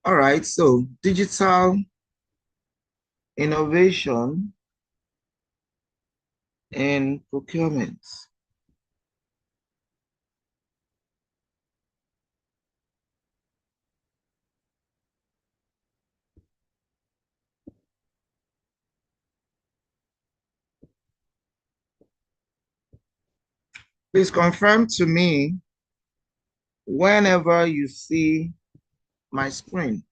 All right, so digital innovation in procurement. Please confirm to me whenever you see my screen.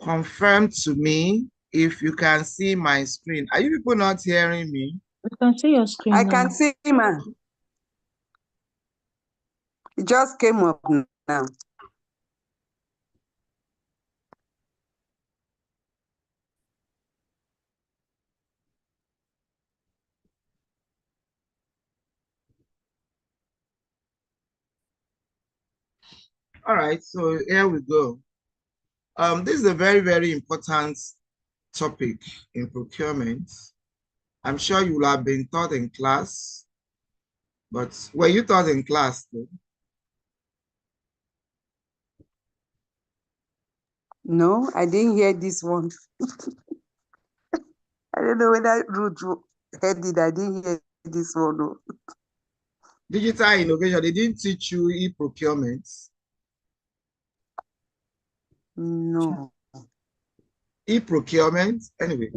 Confirm to me if you can see my screen. Are you people not hearing me? I can see your screen I now. can see, man. It just came up now. All right, so here we go. This is a very, very important topic in procurement. I'm sure you will have been taught in class, but were you taught in class though? No, I didn't hear this one. I don't know whether Ruth heard it. I didn't hear this one. No. Digital innovation, they didn't teach you e-procurement. No. E-procurement, anyway.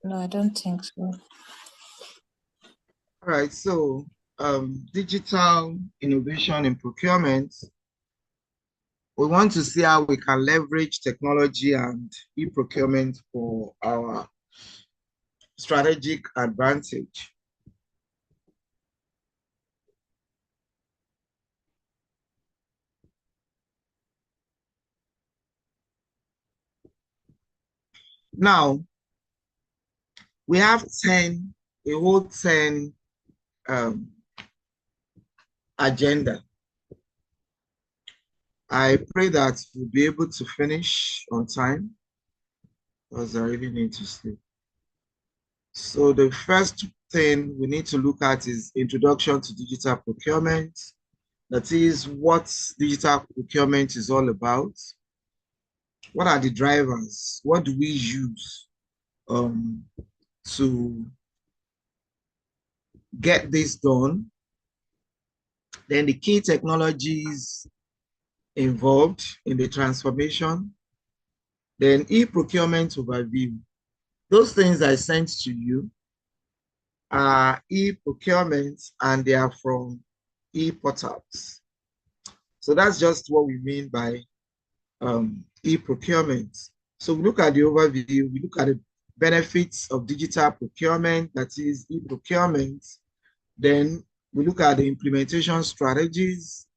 No, I don't think so. All right, so digital innovation in procurement, we want to see how we can leverage technology and e-procurement for our strategic advantage. Now, we have a whole 10 agenda. I pray that we'll be able to finish on time because I really need to sleep. So the first thing we need to look at is introduction to digital procurement. That is what digital procurement is all about. What are the drivers? What do we use to get this done? Then the key technologies involved in the transformation. Then e-procurement overview. Those things I sent to you are e-procurement and they are from e-portals. So that's just what we mean by e-procurement. So we look at the overview, we look at the benefits of digital procurement, that is e-procurement. Then we look at the implementation strategies,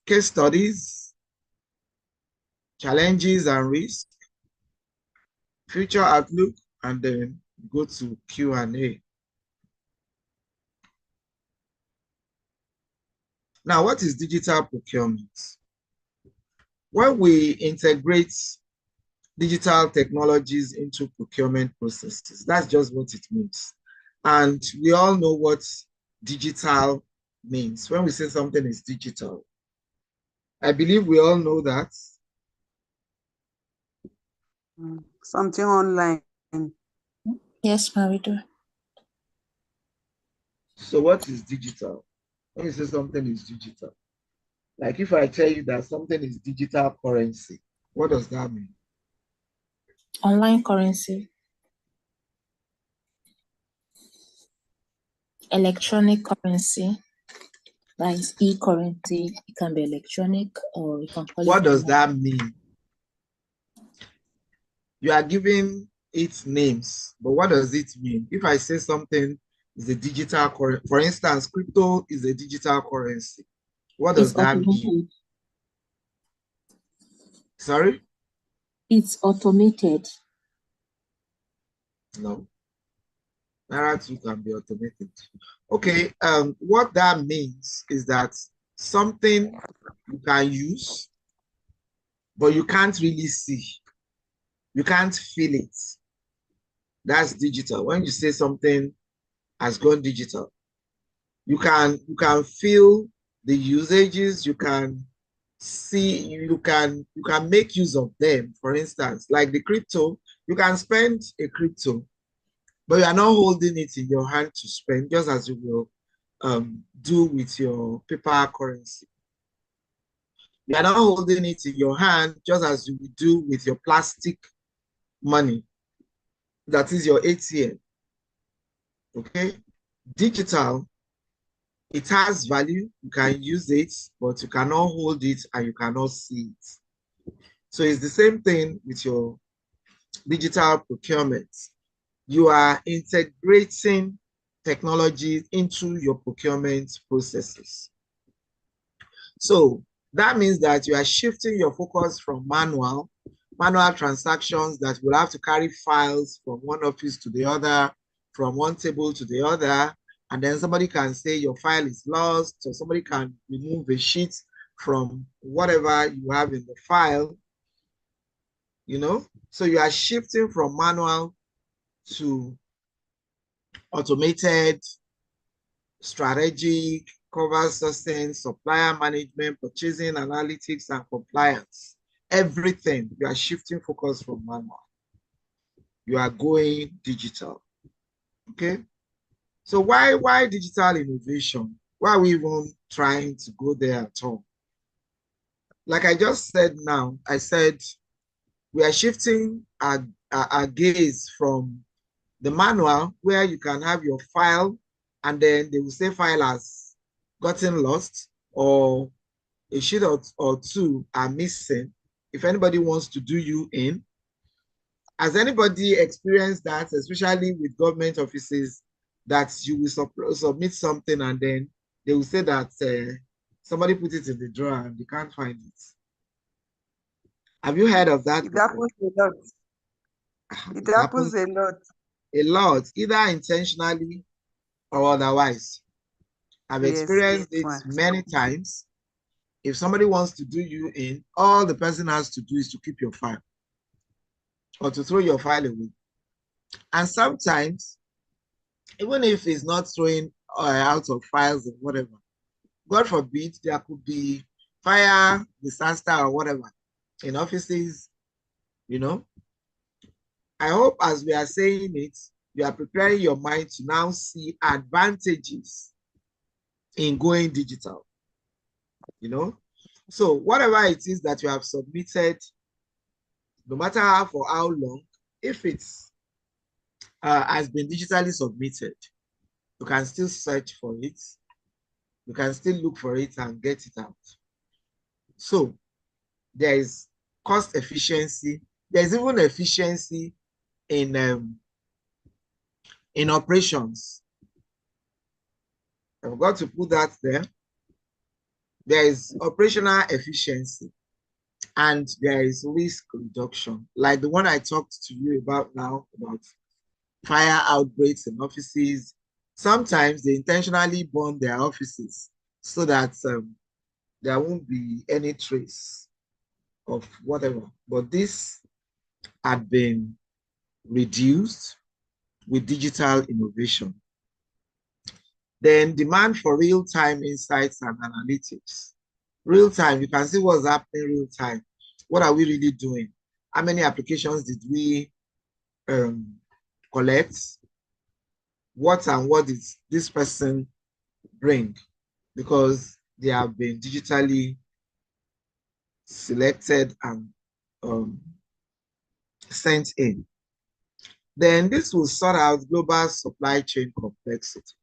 case studies, challenges and risks, future outlook, and then go to Q&A. Now, what is digital procurement? When we integrate digital technologies into procurement processes, that's just what it means. And we all know what digital means. When we say something is digital, I believe we all know that. Something online. Yes, ma'am, we do. So what is digital? When you say something is digital, like if I tell you that something is digital currency, what does that mean? Online currency. Electronic currency. That is e-currency. It can be electronic or you can call it. What does that mean? You are giving it names, but what does it mean? If I say something is a digital currency, for instance, crypto is a digital currency. What does that mean? Sorry? It's automated. No. Naira 2 can be automated. Okay, what that means is that something you can use, but you can't really see. You can't feel it. That's digital. When you say something has gone digital, you can feel the usages, you can see, you can make use of them. For instance, like the crypto, you can spend a crypto, but you are not holding it in your hand to spend, just as you will do with your paper currency. You are not holding it in your hand, just as you would do with your plastic money, that is your ATM. Okay, digital, it has value, you can use it, but you cannot hold it and you cannot see it. So it's the same thing with your digital procurement. You are integrating technology into your procurement processes. So that means that you are shifting your focus from manual transactions that will have to carry files from one office to the other, from one table to the other, and then somebody can say your file is lost, or somebody can remove a sheet from whatever you have in the file, you know? So you are shifting from manual to automated, strategic, cover sourcing, supplier management, purchasing, analytics, and compliance. Everything, you are shifting focus from manual. You are going digital. Okay? So why digital innovation? Why are we even trying to go there at all? Like I just said now, I said we are shifting our gaze from the manual, where you can have your file and then they will say file has gotten lost, or a sheet or two are missing. If anybody wants to do you in, has anybody experienced that, especially with government offices, that you will submit something and then they will say that somebody put it in the drawer and they can't find it? Have you heard of that? It happens a lot. It happens a lot. A lot, either intentionally or otherwise. I've experienced it many times. If somebody wants to do you in, all the person has to do is to keep your file or to throw your file away. And sometimes, even if it's not throwing out of files or whatever, God forbid, there could be fire, disaster, or whatever in offices, you know. I hope as we are saying it, you are preparing your mind to now see advantages in going digital, you know. So whatever it is that you have submitted, no matter how for how long, if it's has been digitally submitted, you can still search for it. You can still look for it and get it out. So there is cost efficiency. There's even efficiency in operations. I've got to put that there. There is operational efficiency and there is risk reduction, like the one I talked to you about now, about fire outbreaks in offices. Sometimes they intentionally burn their offices so that there won't be any trace of whatever. But this had been reduced with digital innovation. Then demand for real-time insights and analytics. Real time, you can see what's happening real time. What are we really doing? How many applications did we collect? What did this person bring? Because they have been digitally selected and sent in. Then this will sort out global supply chain complexity.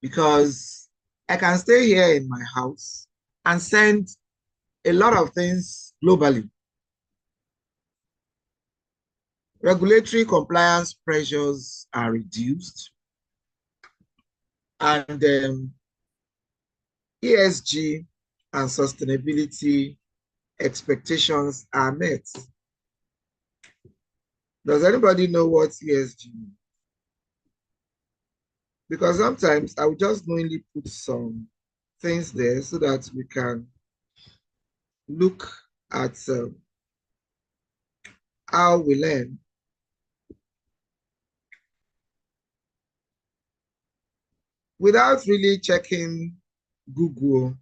Because I can stay here in my house and send a lot of things globally. Regulatory compliance pressures are reduced, and ESG and sustainability expectations are met. Does anybody know what ESG means? Because sometimes I will just knowingly put some things there so that we can look at how we learn. Without really checking Google.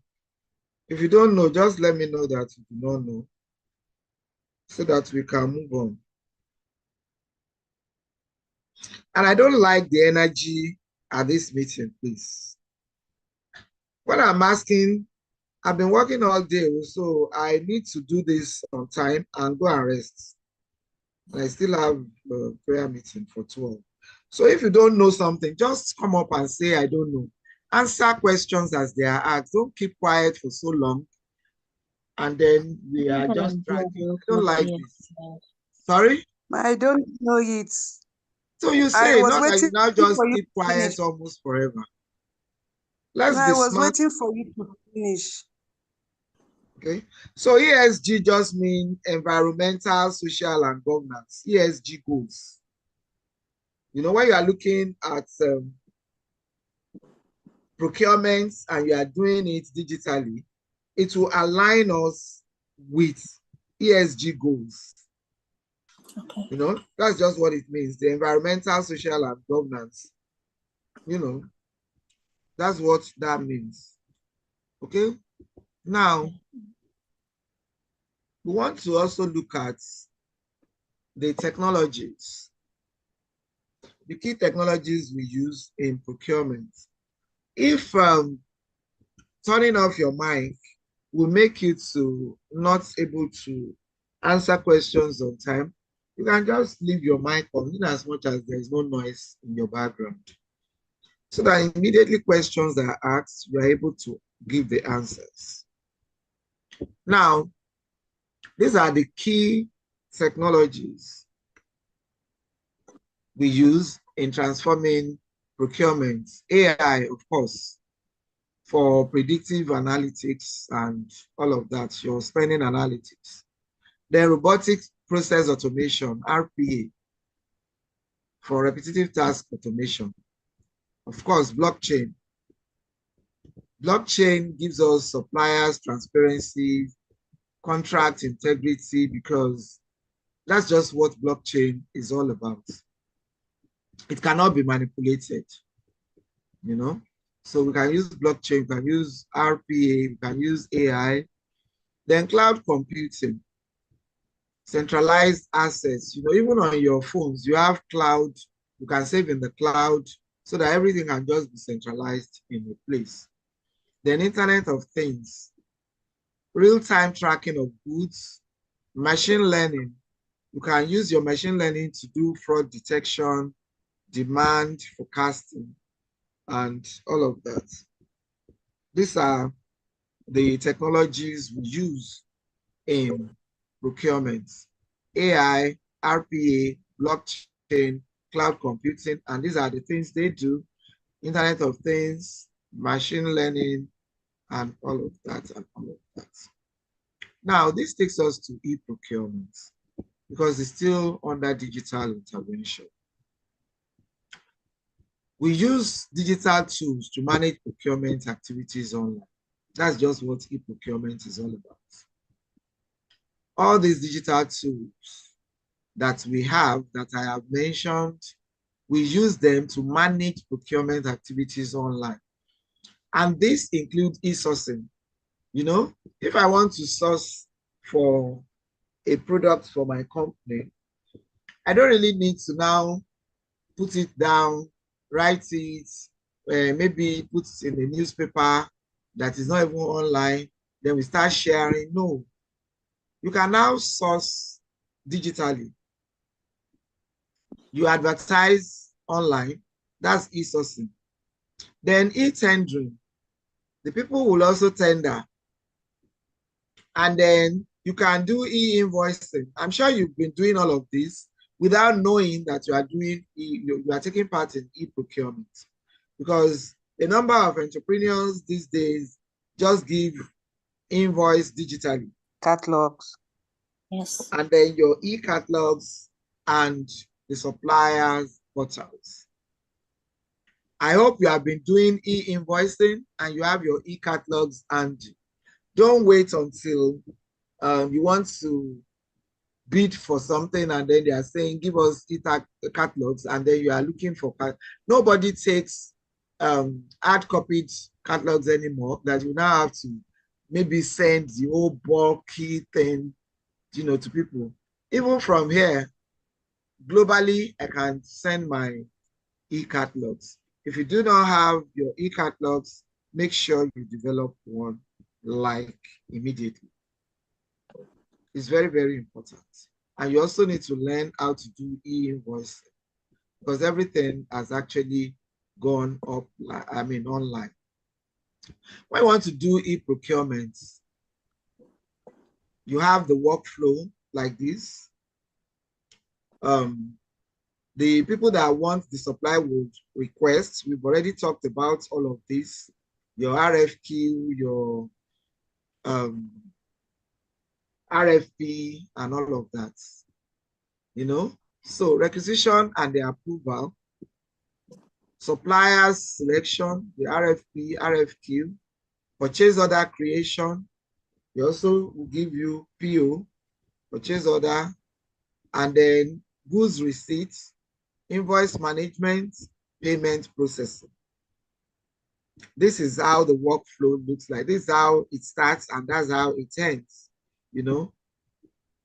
If you don't know, just let me know that you do not know so that we can move on. And I don't like the energy at this meeting, please. When I'm asking, I've been working all day, so I need to do this on time and go and rest. And I still have a prayer meeting for 12. So if you don't know something, just come up and say, I don't know. Answer questions as they are asked. Don't keep quiet for so long. And then we are just dragging. I don't like this. Sorry? I don't know it. So you I say, was not that you waiting now just for you keep to finish. quiet almost forever. No, Let's I be was smart. waiting for you to finish. Okay. So ESG just means environmental, social, and governance. ESG goals. You know, when you are looking at procurement and you are doing it digitally, it will align us with ESG goals. Okay. You know, that's just what it means. The environmental, social, and governance. You know, that's what that means. Okay. Now, we want to also look at the technologies, the key technologies we use in procurement. If turning off your mic will make you to not able to answer questions on time, you can just leave your mic on in as much as there's no noise in your background. So that immediately questions are asked, you are able to give the answers. Now, these are the key technologies we use in transforming procurement. AI, of course, for predictive analytics and all of that, your spending analytics. Then robotic process automation, RPA, for repetitive task automation. Of course, blockchain. Blockchain gives us suppliers transparency, contract integrity, because that's just what blockchain is all about. It cannot be manipulated, you know? So we can use blockchain, we can use RPA, we can use AI. Then cloud computing, centralized assets. You know, even on your phones, you have cloud, you can save in the cloud so that everything can just be centralized in a place. Then Internet of Things, real-time tracking of goods, machine learning. You can use your machine learning to do fraud detection, demand forecasting, and all of that. These are the technologies we use in procurement: AI, RPA, blockchain, cloud computing, and these are the things they do: Internet of Things, machine learning, and all of that, and all of that. Now, this takes us to e-procurement because it's still under digital intervention. We use digital tools to manage procurement activities online. That's just what e-procurement is all about. All these digital tools that we have, that I have mentioned, we use them to manage procurement activities online. And this includes e-sourcing. You know, if I want to source for a product for my company, I don't really need to now put it down, write it, maybe put it in a newspaper that is not even online, then we start sharing. No, you can now source digitally. You advertise online, that's e-sourcing. Then e-tendering, the people will also tender. And then you can do e-invoicing. I'm sure you've been doing all of this without knowing that you are doing you are taking part in e-procurement, because a number of entrepreneurs these days just give invoice digitally. Catalogs. Yes. And then your e-catalogs and the suppliers portals. I hope you have been doing e-invoicing and you have your e-catalogs, and don't wait until you want to bid for something and then they are saying, give us e-catalogs, and then you are looking for, nobody takes hard copied catalogs anymore that you now have to maybe send the whole bulky thing, to people. Even from here, globally, I can send my e-catalogs. If you do not have your e-catalogs, make sure you develop one like immediately. It's very, very important. And you also need to learn how to do e-invoicing because everything has actually gone up, online. When you want to do e-procurement, you have the workflow like this. The people that want the supply would request. We've already talked about all of this. Your RFQ, your RFP, and all of that. So requisition and the approval, suppliers selection, the RFP, RFQ, purchase order creation. They also will give you PO, purchase order, and then goods receipts, invoice management, payment processing. This is how the workflow looks like. This is how it starts and that's how it ends.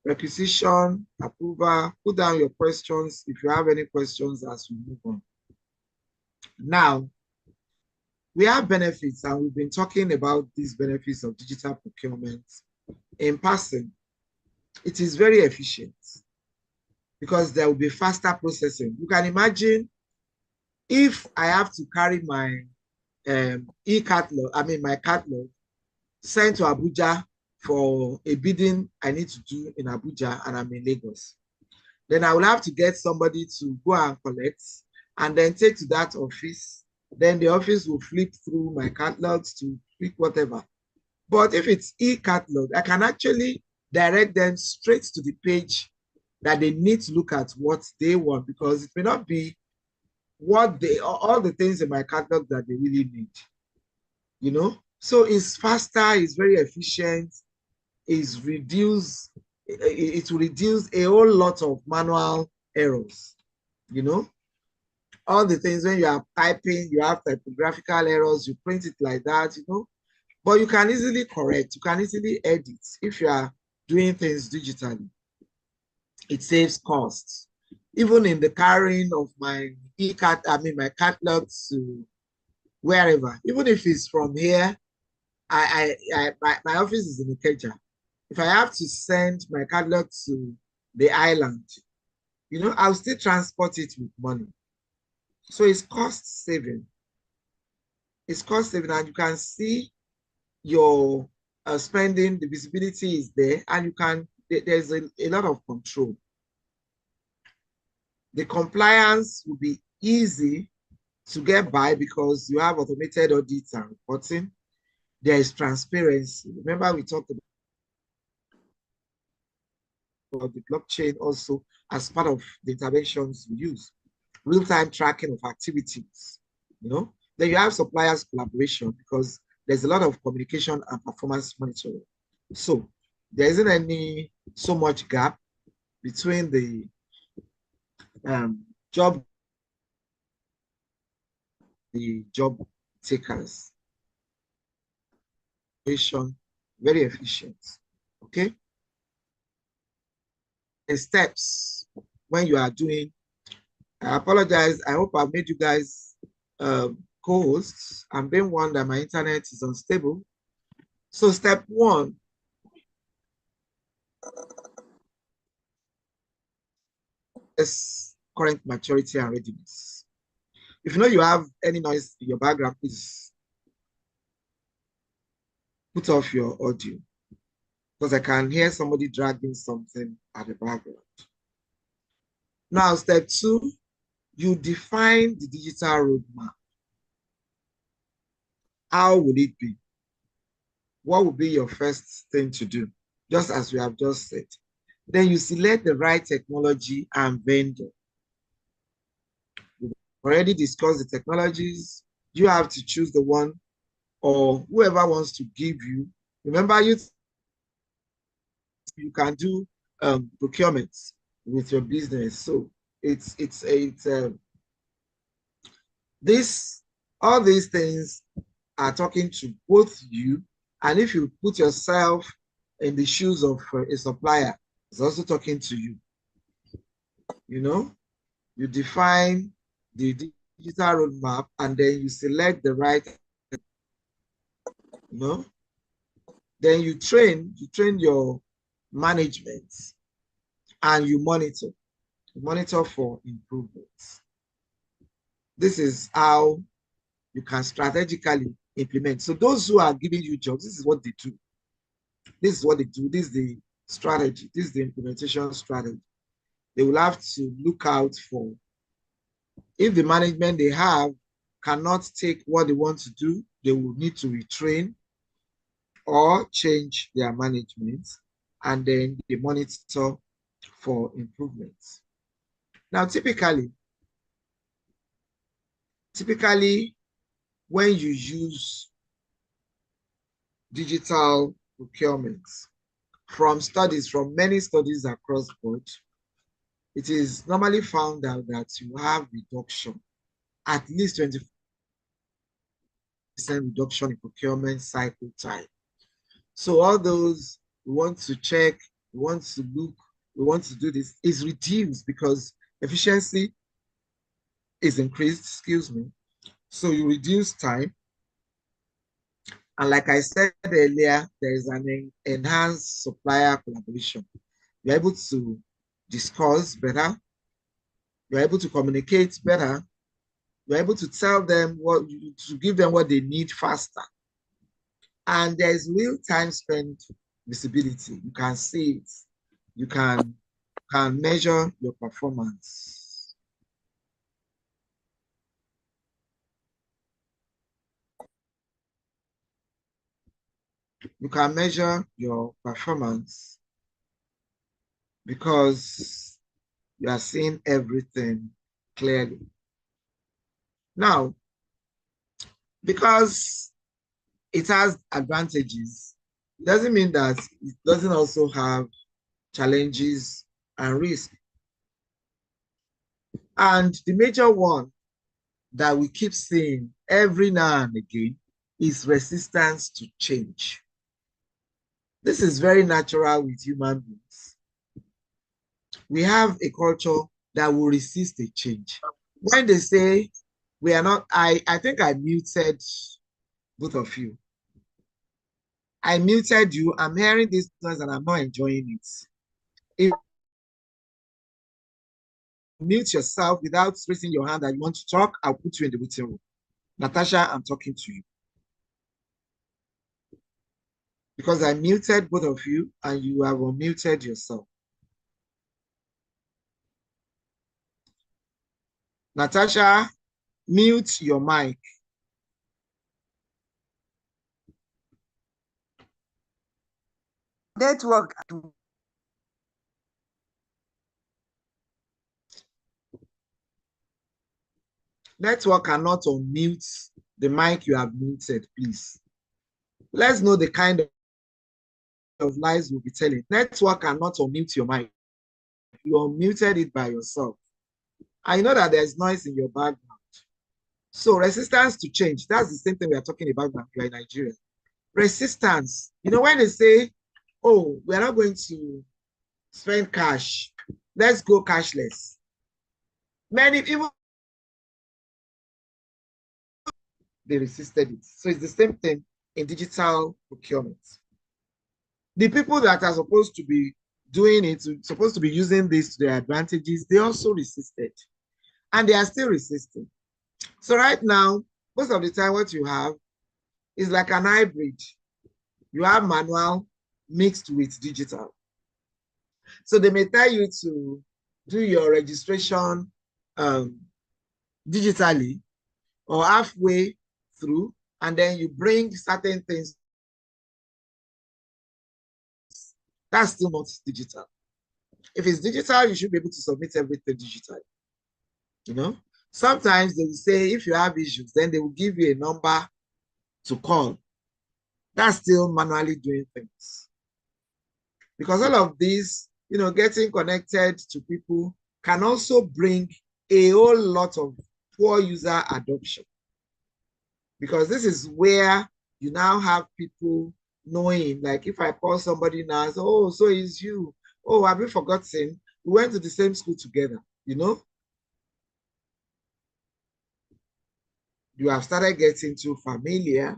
Requisition, approval, put down your questions if you have any questions as we move on. Now, we have benefits and we've been talking about these benefits of digital procurement in passing. It is very efficient because there will be faster processing. You can imagine if I have to carry my my catalog sent to Abuja for a bidding I need to do in Abuja and I'm in Lagos. Then I will have to get somebody to go and collect and then take to that office. Then the office will flip through my catalogs to pick whatever. But if it's e-catalog, I can actually direct them straight to the page that they need to look at what they want, because it may not be all the things in my catalog that they really need. So it's faster, it's very efficient, it will reduce a whole lot of manual errors. All the things when you are typing, you have typographical errors, you print it like that, but you can easily correct, you can easily edit if you are doing things digitally. It saves costs. Even in the carrying of my my catalog to wherever, even if it's from here, my office is in Ikeja. If I have to send my catalog to the island, I'll still transport it with money. So it's cost saving. It's cost saving, and you can see your spending, the visibility is there, and there's a lot of control. The compliance will be easy to get by because you have automated audits and reporting. There is transparency. Remember, we talked about the blockchain also as part of the interventions we use. Real-time tracking of activities, Then you have suppliers collaboration because there's a lot of communication and performance monitoring. So there isn't so much gap between the job takers. Very efficient. Okay. The steps when you are doing, I apologize. I hope I've made you guys co-hosts. I'm being warned that my internet is unstable. So step one, is current maturity and readiness. If you have any noise in your background, please put off your audio because I can hear somebody dragging something at the background. Now, step two, you define the digital roadmap. How will it be? What will be your first thing to do? Just as we have just said. Then you select the right technology and vendor. already discussed the technologies. You have to choose the one or whoever wants to give you. Remember, you can do procurement with your business. So it's this all these things are talking to both you, and if you put yourself in the shoes of a supplier, it's also talking to you. You know, you define the digital roadmap and then you select the right, you know, then you train your management and you monitor for improvements. This is how you can strategically implement. So those who are giving you jobs, this is what they do. This is what they do. This is the strategy. This is the implementation strategy. They will have to look out for, if the management they have cannot take what they want to do, they will need to retrain or change their management, and then they monitor for improvements. Now, typically, when you use digital procurement, from many studies across board, it is normally found out that you have reduction, at least 20% reduction in procurement cycle time. So all those we want to check, we want to look, we want to do this is reduced because efficiency is increased, excuse me. So you reduce time. And like I said earlier, there is an enhanced supplier collaboration. You're able to discuss better. You're able to communicate better. You're able to tell them to give them what they need faster. And there's real-time spend visibility. You can see it. You can measure your performance. You can measure your performance because you are seeing everything clearly. Now, because it has advantages, it doesn't mean that it doesn't also have challenges and risks. And the major one that we keep seeing every now and again is resistance to change. This is very natural with human beings. We have a culture that will resist a change. When they say we are not, I think I muted both of you. I muted you. I'm hearing this noise and I'm not enjoying it. If you mute yourself without raising your hand that you want to talk, I'll put you in the waiting room. Natasha, I'm talking to you. Because I muted both of you and you have unmuted yourself. Natasha, mute your mic. Network. Network cannot unmute the mic you have muted, please. Let's know the kind of lies we'll be telling. Network cannot unmute your mic. You unmuted it by yourself. I know that there's noise in your background. So resistance to change, that's the same thing we are talking about now here in Nigeria. Resistance, you know, when they say, oh, we're not going to spend cash, let's go cashless. Many people, they resisted it. So it's the same thing in digital procurement. The people that are supposed to be doing it, supposed to be using this to their advantages, they also resisted. And they are still resisting. So right now, most of the time what you have is like an hybrid. You have manual mixed with digital. So they may tell you to do your registration digitally or halfway through, and then you bring certain things. That's still not digital. If it's digital, you should be able to submit everything digitally. You know, Sometimes they will say if you have issues, then they will give you a number to call. That's still manually doing things. Because all of these, getting connected to people can also bring a whole lot of poor user adoption. Because this is where you now have people knowing, like if I call somebody now, say, oh, so it's you. Oh, have you forgotten? We went to the same school together, You have started getting too familiar,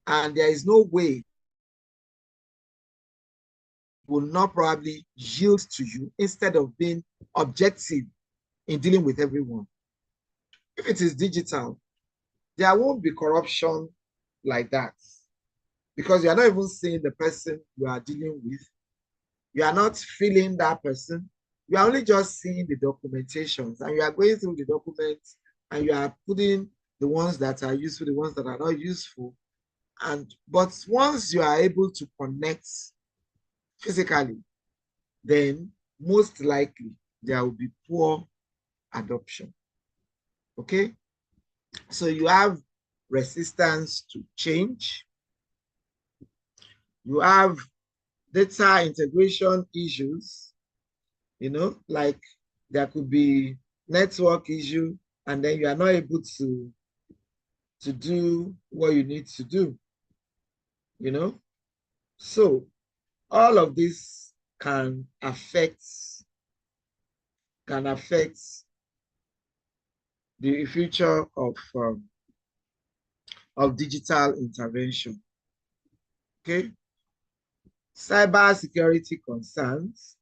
and there is no way will not probably yield to you instead of being objective in dealing with everyone. If it is digital, there won't be corruption like that because you are not even seeing the person you are dealing with. You are not feeling that person. You are only just seeing the documentations, and you are going through the documents and you are putting the ones that are useful, the ones that are not useful. But once you are able to connect physically, then most likely there will be poor adoption. Okay? So you have resistance to change. You have data integration issues, like there could be network issue, and then you are not able to do what you need to do, So all of this can affect the future of digital intervention. Okay. Cyber security concerns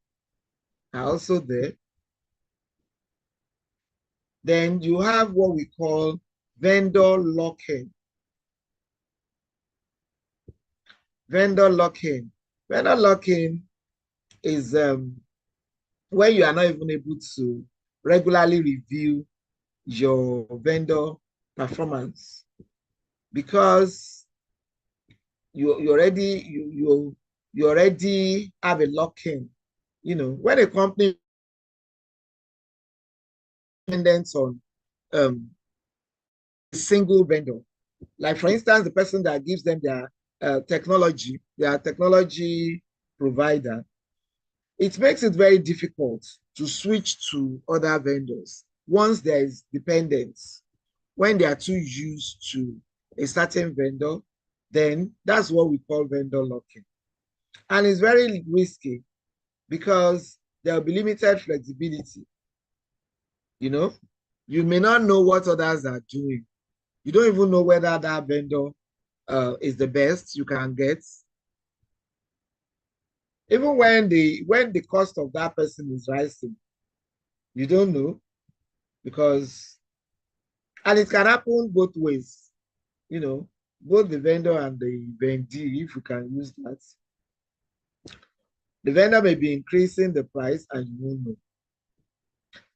are also there. Then you have what we call vendor lock-in. Vendor lock-in. Vendor lock-in is when you are not even able to regularly review your vendor performance because you already have a lock-in. When a company depends on a single vendor, like for instance, the person that gives them their technology provider, it makes it very difficult to switch to other vendors once there is dependence. When they are too used to a certain vendor, then that's what we call vendor locking. And it's very risky because there will be limited flexibility. You may not know what others are doing. You don't even know whether that vendor is the best you can get. Even when the cost of that person is rising, you don't know because, and it can happen both ways, both the vendor and the vendee, if you can use that. The vendor may be increasing the price and you won't know.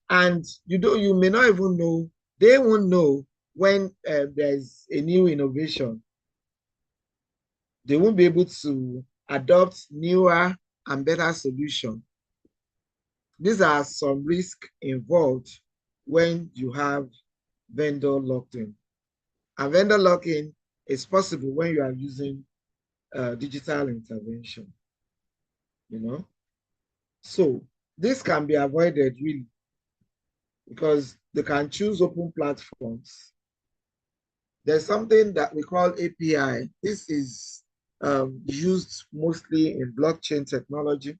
And you may not even know, they won't know when there's a new innovation. They won't be able to adopt newer and better solutions. These are some risks involved when you have vendor lock-in. And vendor lock-in is possible when you are using digital intervention, So this can be avoided really because they can choose open platforms. There's something that we call API. This is used mostly in blockchain technology.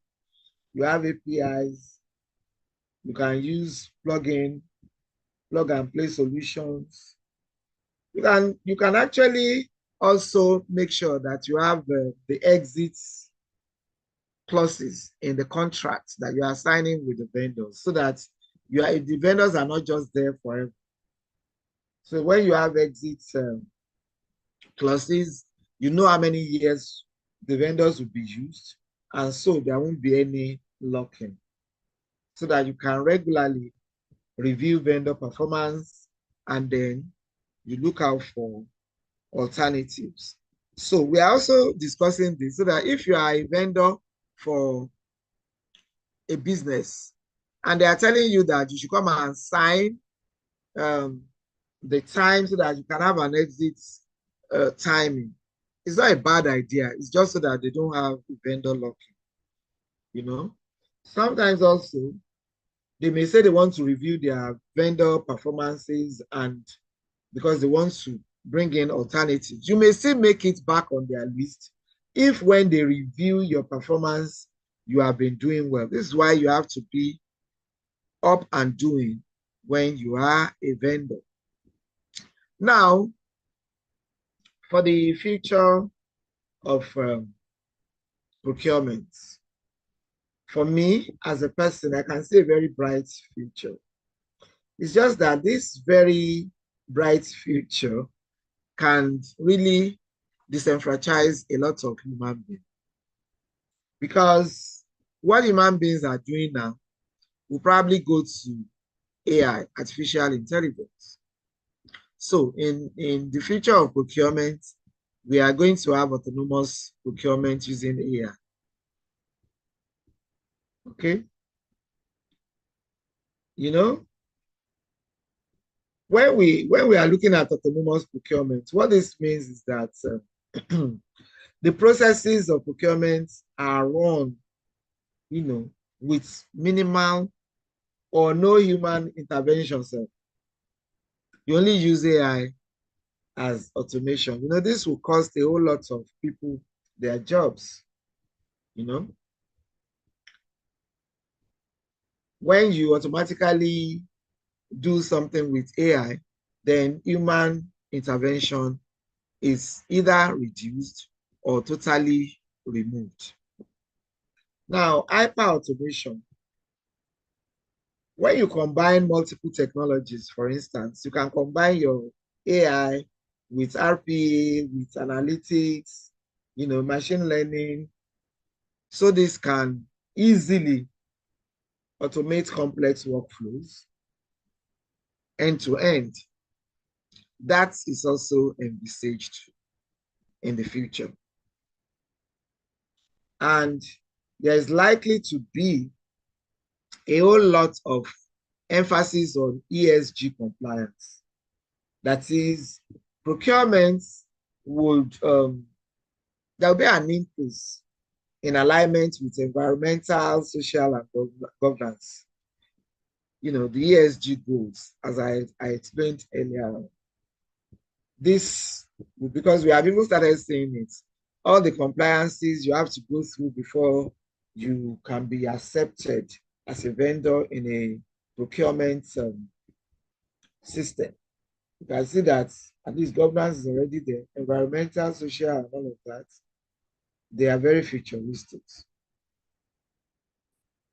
You have APIs. You can use plug and play solutions. You can actually also make sure that you have the exits clauses in the contract that you are signing with the vendors so that the vendors are not just there forever. So when you have exit clauses, you know how many years the vendors will be used, and so there won't be any lock-in, so that you can regularly review vendor performance and then you look out for alternatives. So we are also discussing this so that if you are a vendor for a business and they are telling you that you should come and sign the time so that you can have an exit timing. It's not a bad idea. It's just so that they don't have vendor locking, you know. Sometimes also, they may say they want to review their vendor performances and because they want to bring in alternatives. You may still make it back on their list if when they review your performance, you have been doing well. This is why you have to be up and doing when you are a vendor. Now, for the future of procurement, for me as a person, I can see a very bright future. It's just that this very bright future can really disenfranchise a lot of human beings. Because what human beings are doing now will probably go to AI, artificial intelligence. So in the future of procurement, we are going to have autonomous procurement using AI. Okay? You know, when we are looking at autonomous procurement, what this means is that the processes of procurement are run, you know, with minimal or no human intervention. So you only use AI as automation. You know, this will cost a whole lot of people their jobs, you know. When you automatically do something with AI, then human intervention is either reduced or totally removed. Now, hyper automation, when you combine multiple technologies, for instance, you can combine your AI with RPA, with analytics, you know, machine learning. So this can easily automate complex workflows end to end. That is also envisaged in the future. And there is likely to be a whole lot of emphasis on ESG compliance. That is, procurement would, there will be an increase in alignment with environmental, social, and governance. You know, the ESG goals, as I explained earlier. This, because we have even started saying it, all the compliances you have to go through before you can be accepted as a vendor in a procurement system. You can see that at least governance is already there, environmental, social, and all of that. They are very futuristic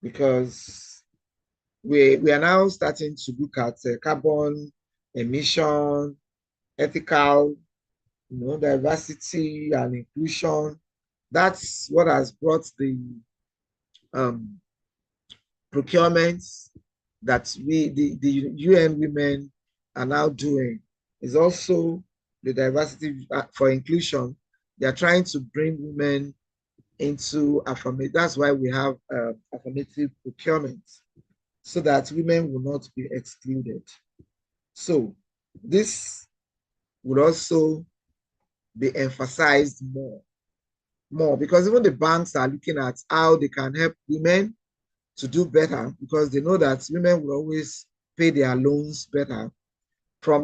because we are now starting to look at carbon emission, ethical, you know, diversity and inclusion. That's what has brought the procurements that the UN women are now doing. Is also the diversity for inclusion. They are trying to bring women into affirmative. That's why we have affirmative procurement, so that women will not be excluded. So this would also be emphasized more because even the banks are looking at how they can help women to do better, because they know that women will always pay their loans better.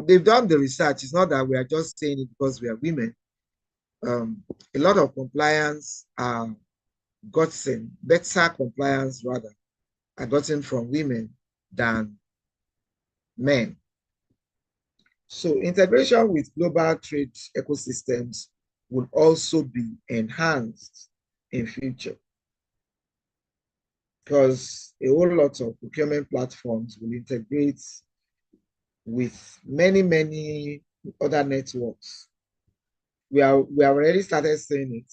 They've done the research. It's not that we are just saying it because we are women. A lot of compliance are gotten, better compliance rather, are gotten from women than men. So integration with global trade ecosystems will also be enhanced in future, because a whole lot of procurement platforms will integrate with many other networks. We have already started seeing it.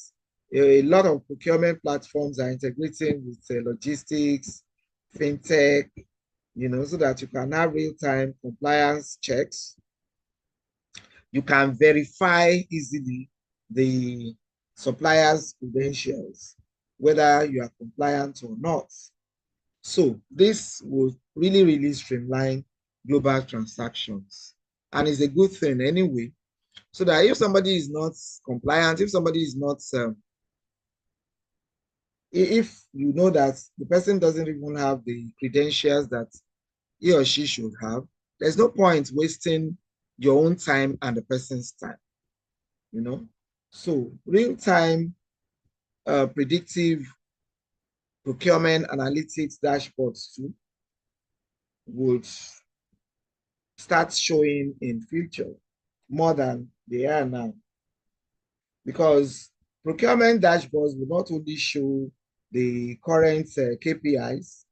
A lot of procurement platforms are integrating with logistics, fintech, you know, so that you can have real-time compliance checks. You can verify easily the supplier's credentials, whether you are compliant or not. So this will really streamline global transactions. And it's a good thing anyway, so that if somebody is not compliant, if somebody is not, if you know that the person doesn't even have the credentials that he or she should have, there's no point wasting your own time and the person's time, you know? So real-time predictive procurement analytics dashboards too would start showing in future more than they are now. Because procurement dashboards will not only show the current KPIs,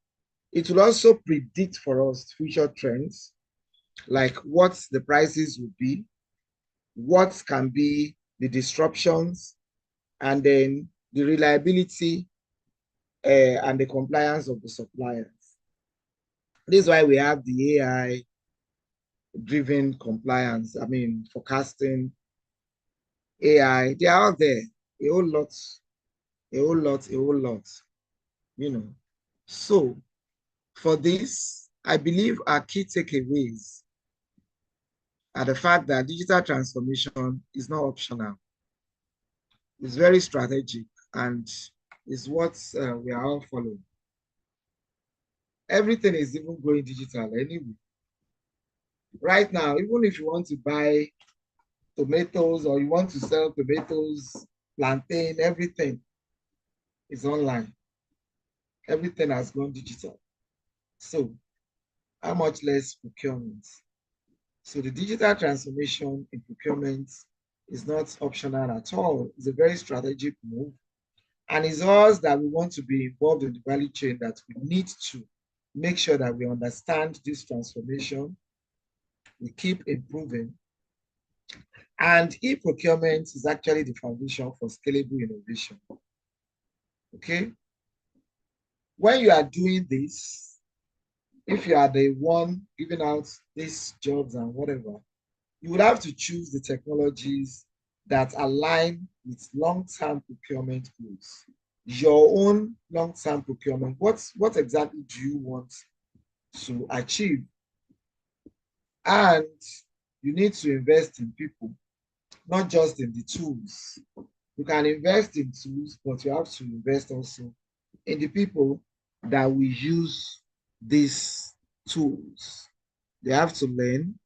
it will also predict for us future trends, like what the prices will be, what can be the disruptions, and then the reliability and the compliance of the suppliers. This is why we have the AI-driven compliance, I mean, forecasting, AI, they are out there, a whole lot, a whole lot, a whole lot, you know. So for this, I believe our key takeaways are the fact that digital transformation is not optional. It's very strategic and is what we are all following. Everything is even going digital anyway. Right now, even if you want to buy tomatoes or you want to sell tomatoes, plantain, everything is online. Everything has gone digital. So how much less procurement? So the digital transformation in procurement is not optional at all. It's a very strategic move. And it's us that we want to be involved in the value chain that we need to make sure that we understand this transformation, we keep improving. And e-procurement is actually the foundation for scalable innovation. Okay? When you are doing this, if you are the one giving out these jobs and whatever, you would have to choose the technologies that align with long-term procurement goals. Your own long-term procurement, what exactly do you want to achieve? And you need to invest in people, not just in the tools. You can invest in tools, but you have to invest also in the people that will use these tools. They have to learn,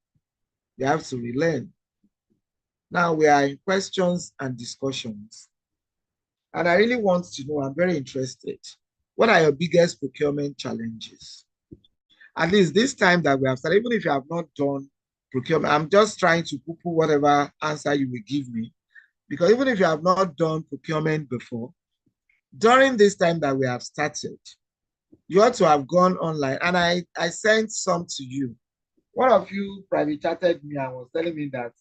they have to relearn. Now we are in questions and discussions. And I really want to know, I'm very interested, what are your biggest procurement challenges? At least this time that we have started, even if you have not done procurement, I'm just trying to put whatever answer you will give me. Because even if you have not done procurement before, during this time that we have started, you ought to have gone online. And I sent some to you. One of you private chatted me and was telling me that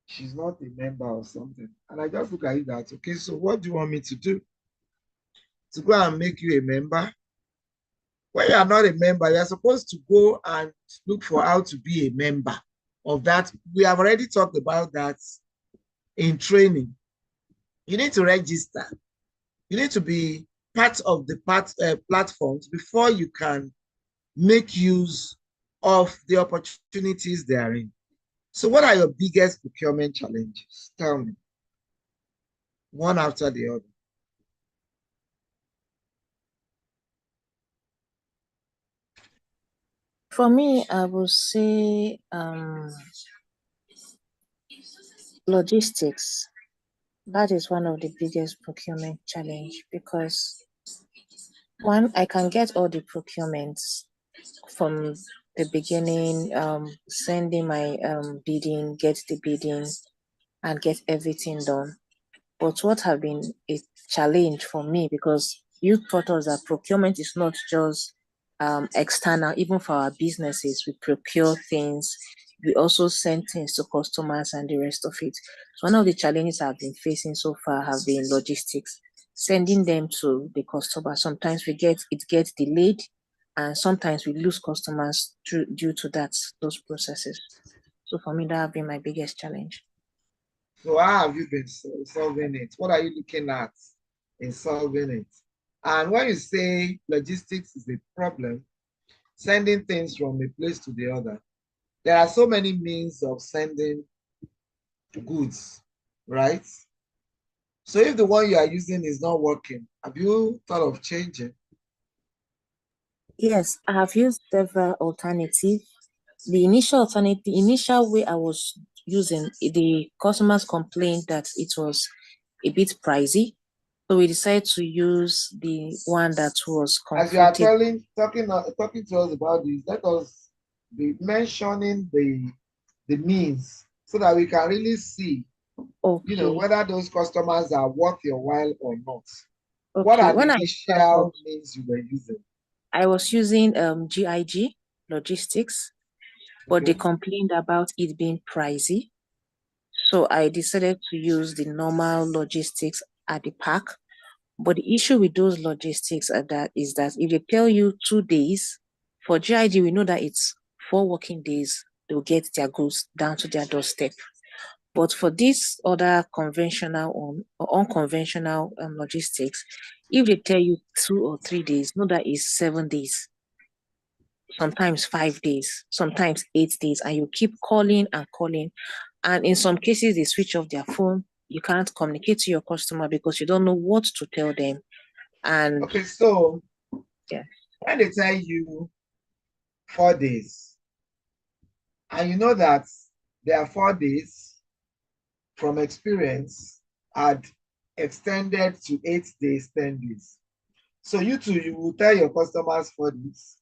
she's not a member or something. And I just look at it that, okay, so what do you want me to do? To go and make you a member? When you are not a member, you are supposed to go and look for how to be a member of that. We have already talked about that in training. You need to register. You need to be part of the platforms before you can make use of the opportunities they are in. So what are your biggest procurement challenges? Tell me. One after the other. For me, I would say logistics. That is one of the biggest procurement challenge because one, I can get all the procurements from the beginning, sending my bidding, get the bidding, and get everything done. But what have been a challenge for me, because you taught us that procurement is not just external, even for our businesses, we procure things, we also send things to customers and the rest of it. So one of the challenges I've been facing so far have been logistics, sending them to the customer. Sometimes it gets delayed, and sometimes we lose customers due to those processes. So for me, that have been my biggest challenge. So how have you been solving it? What are you looking at in solving it? And when you say logistics is a problem, sending things from a place to the other. There are so many means of sending goods, right? So if the one you are using is not working, have you thought of changing? Yes, I have used several alternatives. The initial way I was using, the customers complained that it was a bit pricey. So we decided to use the one that was As you are comfortable. talking to us about this, let us be mentioning the means so that we can really see, Okay, whether those customers are worth your while or not. What okay. are the When I started, initial means you were using? I was using GIG logistics, but they Okay. complained about it being pricey. So I decided to use the normal logistics at the park. But the issue with those logistics is that if they tell you 2 days, for GIG, we know that it's 4 working days, they'll get their goods down to their doorstep. But for this other conventional or unconventional logistics, if they tell you 2 or 3 days, know that it's 7 days, sometimes 5 days, sometimes 8 days, and you keep calling and calling. And in some cases, they switch off their phone. You can't communicate to your customer because you don't know what to tell them. And Okay, so yeah, when they tell you 4 days, and you know that there are 4 days from experience had extended to 8 days, 10 days. So you too, you will tell your customers 4 days.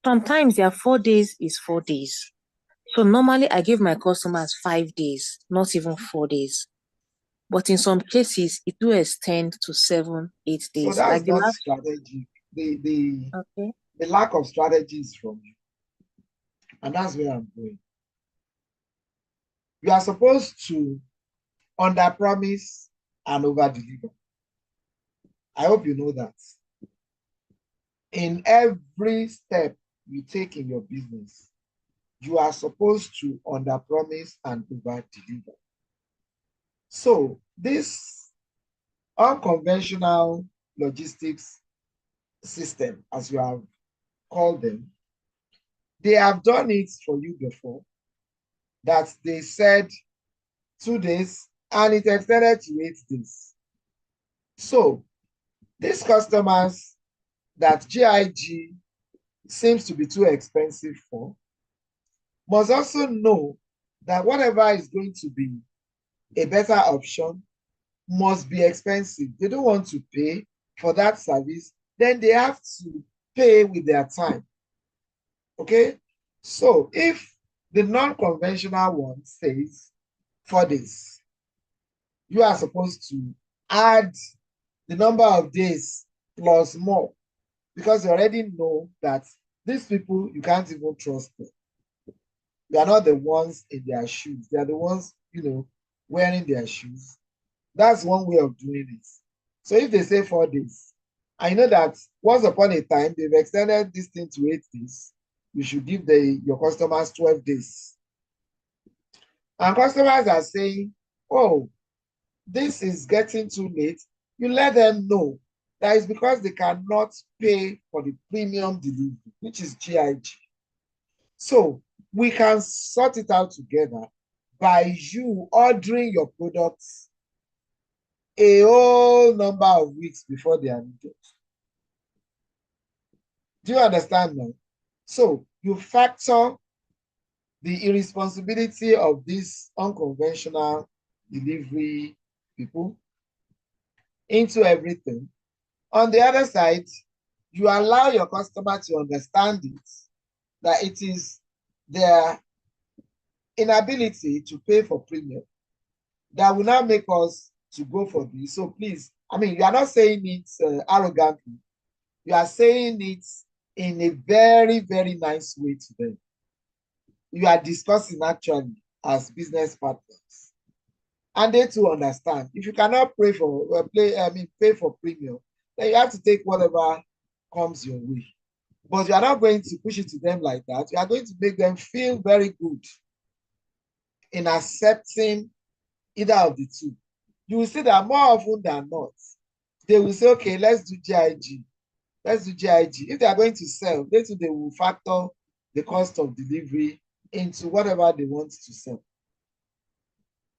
sometimes their 4 days is 4 days. So normally I give my customers 5 days, not even 4 days. But in some cases, it will extend to 7, 8 So days. that's Like the not last, strategic. The okay. the lack of strategy is from you. And that's where I'm going. You are supposed to under promise and over deliver. I hope you know that. In every step you take in your business, you are supposed to under promise and over deliver. So this unconventional logistics system, as you have called them, they have done it for you before, that they said 2 days and it extended to 8 days. So these customers that GIG seems to be too expensive for must also know that whatever is going to be a better option must be expensive. They don't want to pay for that service, then they have to pay with their time. Okay? So if the non-conventional one says 4 days, you are supposed to add the number of days plus more, because you already know that these people, you can't even trust them. They are not the ones in their shoes. They are the ones, wearing their shoes. That's one way of doing it. So if they say 4 days, I know that once upon a time, they've extended this thing to 8 days. You should give your customers 12 days. And customers are saying, oh, this is getting too late. You let them know that it's because they cannot pay for the premium delivery, which is GIG. So we can sort it out together by you ordering your products a whole number of weeks before they are needed. Do you understand now? So you factor the irresponsibility of these unconventional delivery people into everything. On the other side, you allow your customer to understand it, that it is their inability to pay for premium that will now make us to go for this. So please, you are not saying it arrogantly. You are saying it in a very, very nice way to them. You are discussing actually as business partners. And they too understand. If you cannot pay for premium, then you have to take whatever comes your way. But you are not going to push it to them like that. You are going to make them feel very good in accepting either of the two. You will see that more often than not, they will say, okay, let's do GIG. Let's do GIG. If they are going to sell, they will factor the cost of delivery into whatever they want to sell.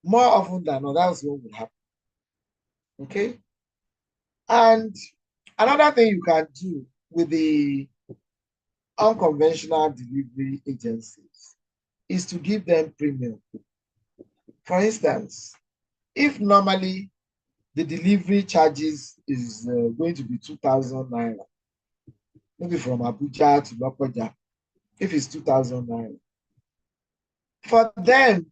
More often than not, that's what will happen. Okay? And another thing you can do with the unconventional delivery agencies is to give them premium. For instance, if normally the delivery charges is going to be 2,000 naira, maybe from Abuja to Lokoja, if it's 2,000 naira, for them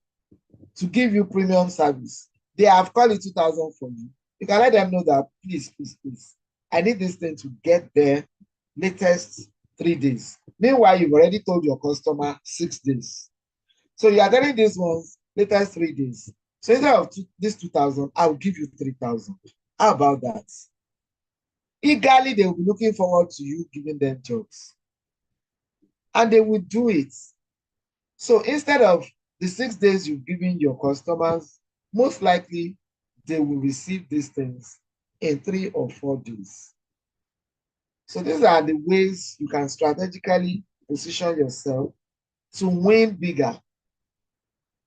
to give you premium service, they have called it 2,000 for you. You can let them know that, please, I need this thing to get there latest 3 days. Meanwhile, you've already told your customer 6 days. So you are telling these ones latest 3 days. So instead of this 2,000, I'll give you 3,000. How about that? Eagerly, they will be looking forward to you giving them jobs. And they will do it. So instead of the 6 days you've given your customers, most likely they will receive these things in 3 or 4 days. So these are the ways you can strategically position yourself to win bigger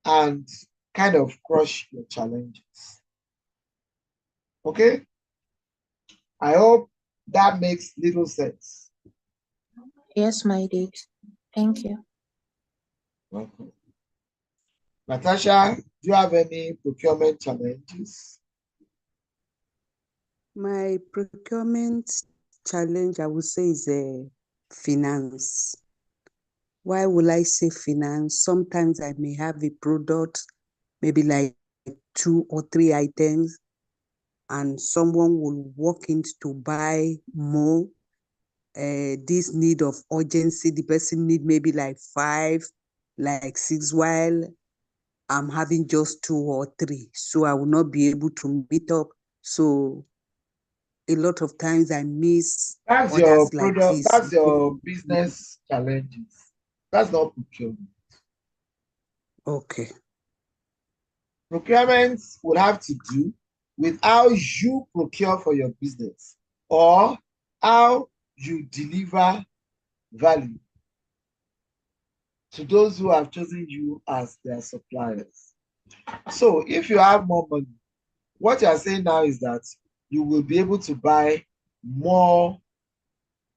and kind of crush your challenges. Okay? I hope that makes little sense. Yes, my did. Thank you. Welcome. Natasha, do you have any procurement challenges? My procurement challenge, I would say, is finance. Why will I say finance? Sometimes I may have a product, maybe like 2 or 3 items, and someone will walk in to buy more. This need of urgency, the person need maybe like 5, like 6, while I'm having just 2 or 3. So I will not be able to meet up. So a lot of times I miss That's your orders like product, this. that's your business challenges. That's not procurement. Okay. Procurement will have to do with how you procure for your business or how you deliver value to those who have chosen you as their suppliers. So if you have more money, what you are saying now is that you will be able to buy more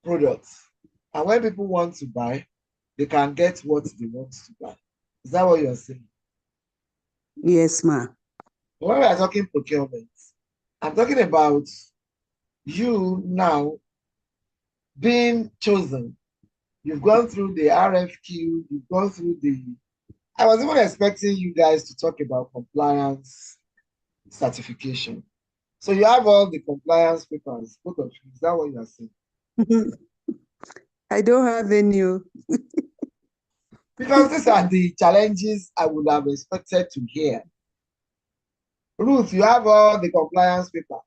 products. And when people want to buy, they can get what they want to buy. Is that what you're saying? Yes, ma'am. When we are talking procurement, I'm talking about you now being chosen. You've gone through the RFQ, you've gone through the. I was even expecting you guys to talk about compliance certification. So you have all the compliance papers, both of you. Is that what you are saying? I don't have any. Because these are the challenges I would have expected to hear. Ruth, you have all the compliance paper.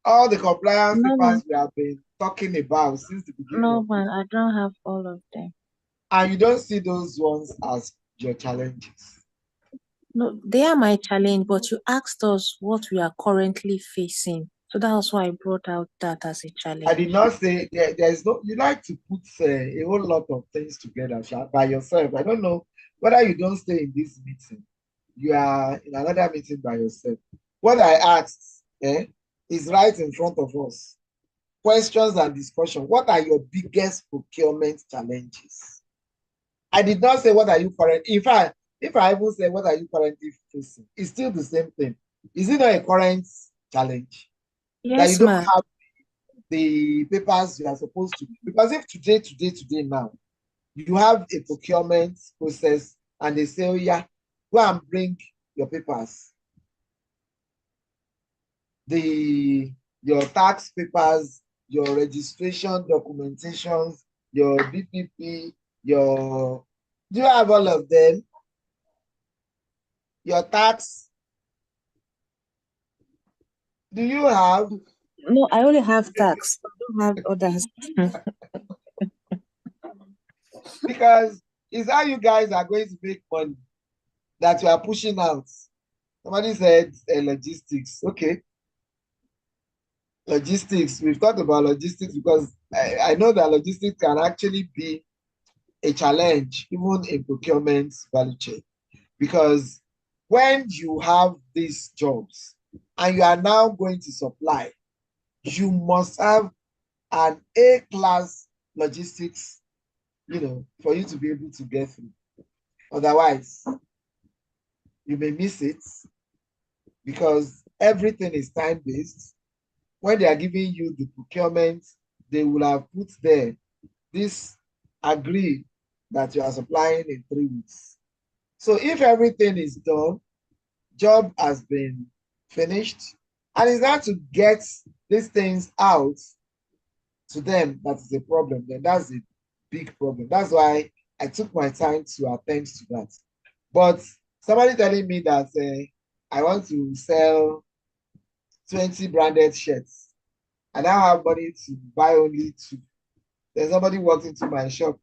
All the compliance No, papers we have been talking about since the beginning no, of man, I don't have all of them. and you don't see those ones as your challenges. No, they are my challenge, but you asked us what we are currently facing. So that was why I brought out that as a I challenge. did not say there's no, you like to put a whole lot of things together by yourself. I don't know whether you don't stay in this meeting, you are in another meeting by yourself. What I asked is right in front of us. Questions and discussion. What are your biggest procurement challenges? I did not say what are you currently. In fact, if I even say what are you currently facing, it's still the same thing. Is it not a current challenge that you Yes, don't ma. have the papers you are supposed to? Because if today now, you have a procurement process and they say, oh yeah, go and bring your papers, your tax papers, your registration documentations, your BPP, do you have all of them? Your tax, do you have? No, I only have tax. I don't have others. Because it's how you guys are going to make money that you are pushing out. Somebody said logistics. Okay. Logistics, we've talked about logistics because I know that logistics can actually be a challenge even in procurement value chain, because when you have these jobs and you are now going to supply, you must have an A-class logistics, for you to be able to get through. Otherwise, you may miss it because everything is time-based. When they are giving you the procurement, they will have put there this agree that you are supplying in 3 weeks. So if everything is done, job has been finished, and it's not to get these things out to them that is a problem, then that's a big problem. That's why I took my time to attend to that. But somebody telling me that I want to sell 20 branded shirts, and I have money to buy only 2. Then somebody walked into my shop.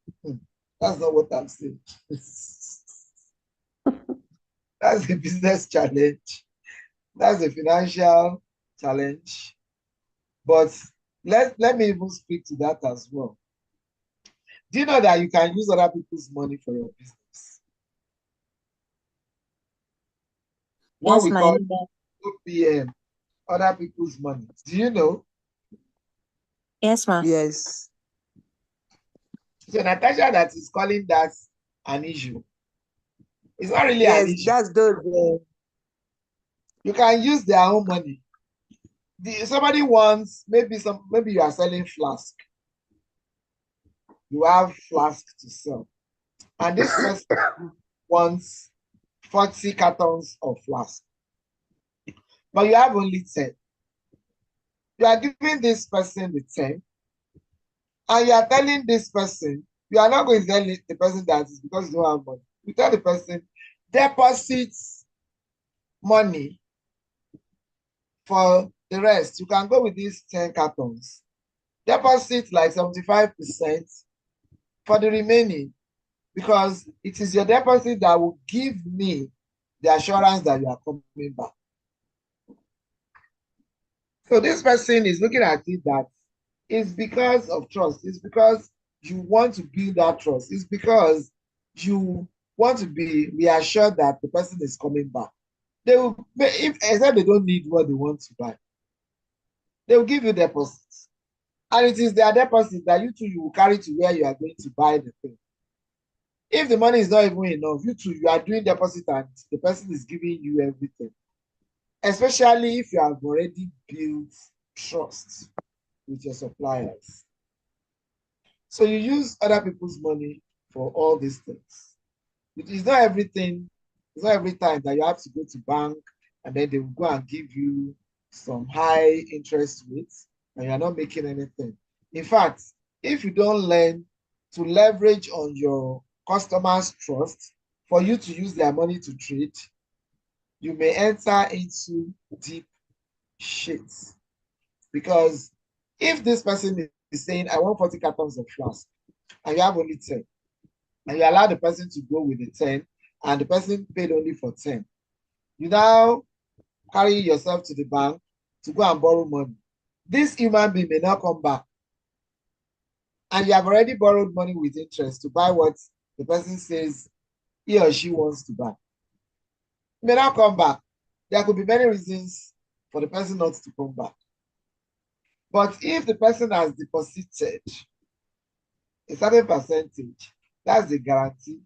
That's not what I'm saying. That's a business challenge. That's a financial challenge. But let me even speak to that as well. Do you know that you can use other people's money for your business? What Yes, we ma, call I know that. OPM, other people's money. Do you know? Yes, ma. Yes. So Natasha that is calling that an issue. It's not really an Yes, issue. that's those. You can use their own money. Somebody wants, maybe you are selling flask. You have flask to sell. And this person wants 40 cartons of flask. But you have only 10. You are giving this person the 10, and you are telling this person, you are not going to tell the person that it's because you don't have money. You tell the person, deposit money for the rest. You can go with these 10 cartons. Deposit like 75% for the remaining, because it is your deposit that will give me the assurance that you are coming back. So this person is looking at it that it's because of trust. It's because you want to build that trust. It's because you want to be reassured that the person is coming back. They will, except they don't need what they want to buy, they will give you deposits. And it is their deposit that you will carry to where you are going to buy the thing. If the money is not even enough, you are doing deposit and the person is giving you everything. Especially if you have already built trust with your suppliers. So you use other people's money for all these things. It's not everything, it's not every time that you have to go to bank and then they will go and give you some high interest rates and you're not making anything. In fact, if you don't learn to leverage on your customers' trust for you to use their money to trade, you may enter into deep shit. Because if this person is saying, I want 40 cartons of flask, and you have only 10, and you allow the person to go with the 10, and the person paid only for 10, you now carry yourself to the bank to go and borrow money. This human being may not come back. And you have already borrowed money with interest to buy what the person says he or she wants to buy. It may not come back. There could be many reasons for the person not to come back. But if the person has deposited a certain percentage, that's a guarantee,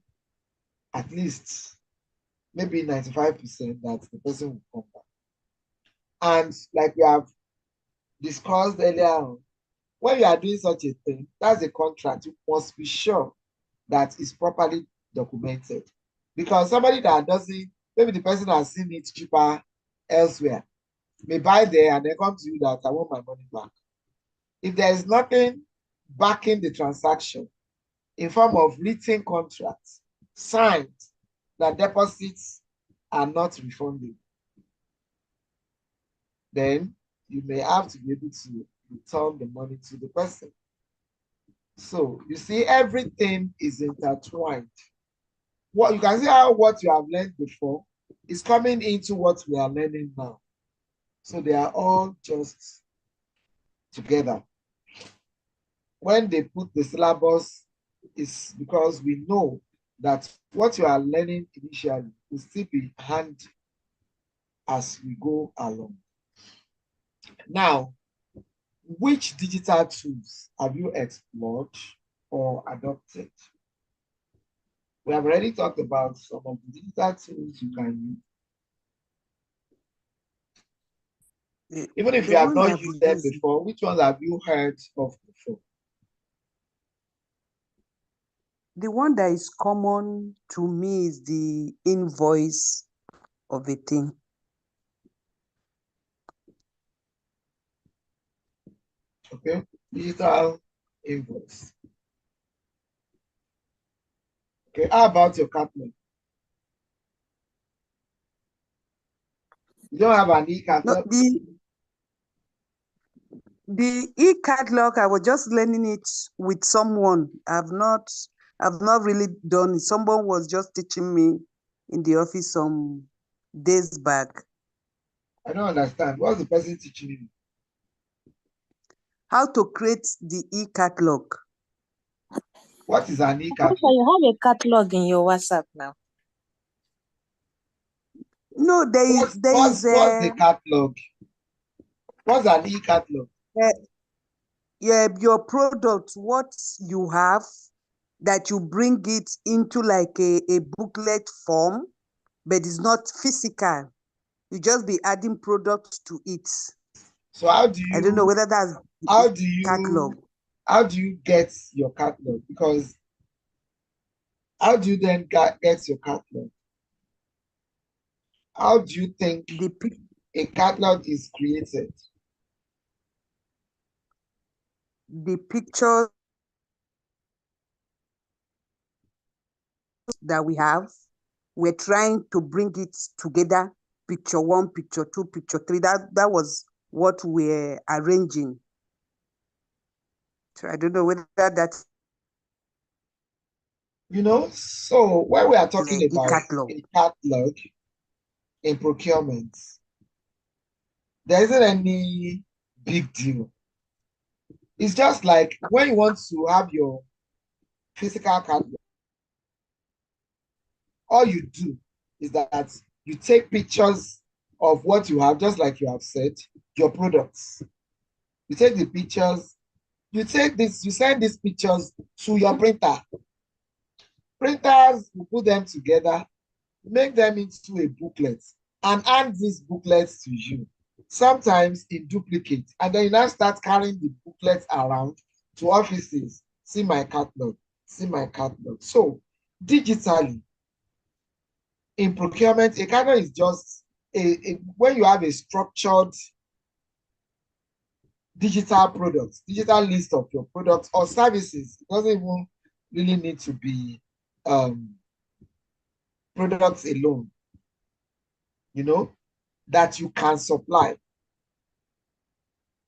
at least maybe 95% that the person will come back. And like we have discussed earlier on, when you are doing such a thing, that's a contract. You must be sure that it's properly documented. Because somebody that doesn't, maybe the person has seen it cheaper elsewhere, may buy there and then come to you that I want my money back. If there is nothing backing the transaction in form of written contracts signed that deposits are not refunded, then you may have to be able to return the money to the person. So you see, everything is intertwined. What you can see how what you have learned before is coming into what we are learning now. So they are all just together. When they put the syllabus, is because we know that what you are learning initially will still be hand as we go along. Now, which digital tools have you explored or adopted? We have already talked about some of the digital tools you can use. Even if you have not used them before, which ones have you heard of before? The one that is common to me is the invoice of a thing. Okay, digital invoice. Okay, how about your catalog? You don't have an e-catalog? No, the e-catalog, I was just learning it with someone. I've not really done it. Someone was just teaching me in the office some days back. I don't understand. What's the person teaching you? How to create the e-catalog. What is an e-catalog? You have a catalog in your WhatsApp now. No, What's the catalog? What's an e-catalog? Your product, what you have, that you bring it into like a booklet form, but it's not physical. You just be adding products to it. So how do you? I don't know whether that's catalog. How do you get your catalog? Because how do you then get your catalog? How do you think a catalog is created? The pictures that we have, we're trying to bring it together. Picture 1, picture 2, picture 3. That was what we're arranging. So I don't know whether that's, so when we are talking about catalog. a catalog in procurement, there isn't any big deal. It's just like when you want to have your physical catalog, all you do is that you take pictures of what you have, just like you have said, your products. You take the pictures, you send these pictures to your printer. Printers will put them together, make them into a booklet, and hand these booklets to you, sometimes in duplicate. And then you now start carrying the booklets around to offices. See my catalog, see my catalog. So digitally, in procurement, a catalog is just when you have a structured digital products, digital list of your products or services. It doesn't even really need to be products alone, that you can supply,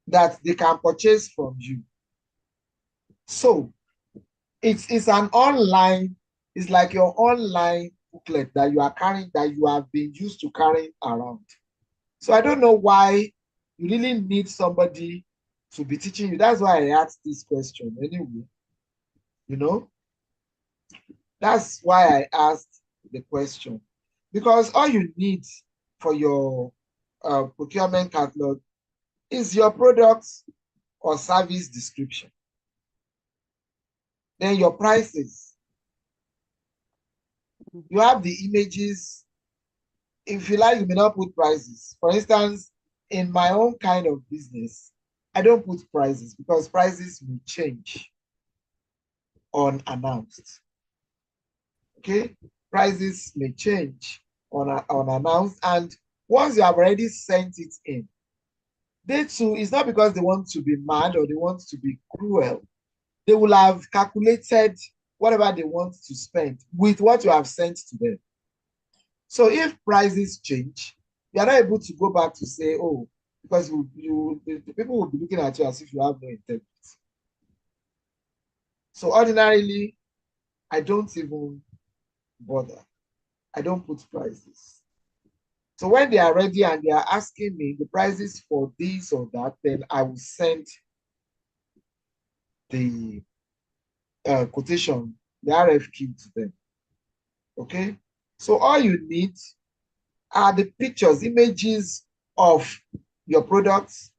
that they can purchase from you. So it's an online, it's like your online booklet that you are carrying, that you have been used to carrying around. So I don't know why you really need somebody to be teaching you. That's why I asked this question anyway. That's why I asked the question. Because all you need for your procurement catalog is your product or service description. Then your prices. You have the images. If you like, you may not put prices. For instance, in my own kind of business, I don't put prices because prices will change unannounced. Okay? Prices may change unannounced, and once you have already sent it in, they too, it's not because they want to be mad or they want to be cruel. They will have calculated whatever they want to spend with what you have sent to them. So if prices change, you are not able to go back to say, oh, because the people will be looking at you as if you have no integrity. So ordinarily, I don't even bother. I don't put prices. So when they are ready and they are asking me the prices for this or that, then I will send the quotation, the RFQ to them. Okay, so all you need are the pictures, images of your products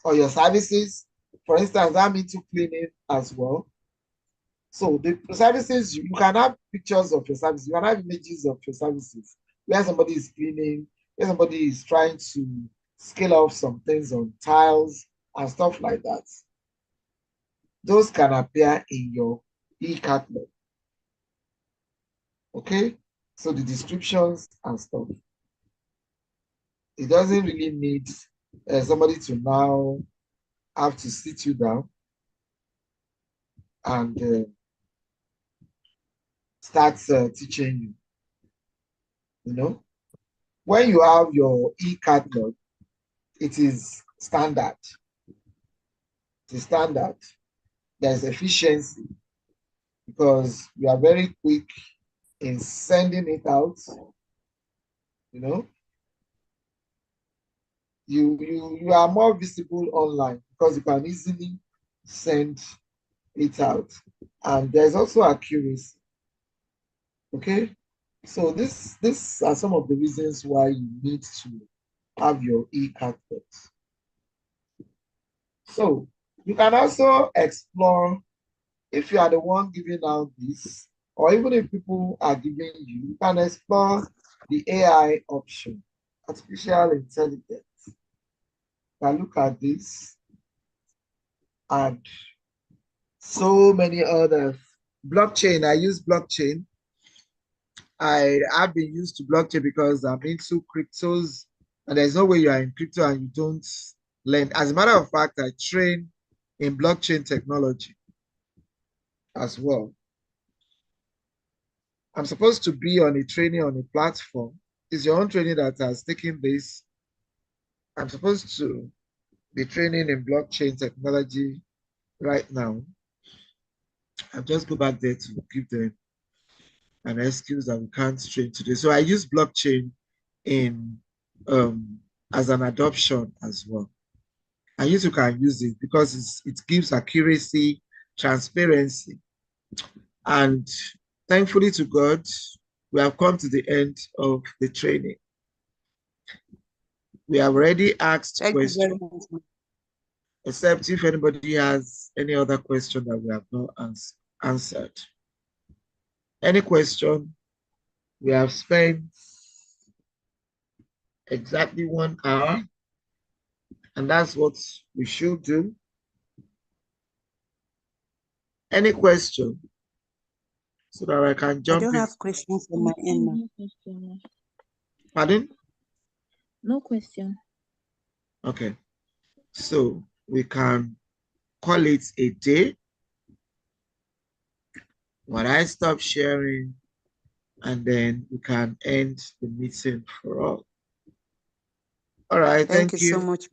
or your services. For instance, I'm into cleaning as well. So the services, you can have pictures of your services, you can have images of your services, where somebody is cleaning, where somebody is trying to scale off some things on tiles and stuff like that. Those can appear in your e-catalog. Okay, so the descriptions and stuff. It doesn't really need somebody to now have to sit you down and start teaching you. You know, when you have your e-catalog, it is standard. It is standard. There's efficiency because you are very quick in sending it out. You know, you are more visible online because you can easily send it out. And there's also accuracy. Okay, so this are some of the reasons why you need to have your e-catalog. So you can also explore, if you are the one giving out this, or even if people are giving you can explore the AI option, artificial intelligence. You can look at this and so many others. Blockchain, I use blockchain. I have been used to blockchain because I'm into cryptos, and there's no way you are in crypto and you don't learn. As a matter of fact, I train in blockchain technology as well. I'm supposed to be on a training on a platform. It's your own training that has taken this. I'm supposed to be training in blockchain technology right now. I'll just go back there to give them an excuse that we can't train today. So I use blockchain in as an adoption as well. And you can use it because it gives accuracy, transparency. And thankfully to God, we have come to the end of the training. We have already asked questions, except if anybody has any other question that we have not answered. Any question? We have spent exactly 1 hour, and that's what we should do. Any question? So that I can jump in. I don't have questions on my end. No question. Pardon? No question. Okay. So we can call it a day. When I stop sharing, and then we can end the meeting for all. All right. Thank you Thank you. so much.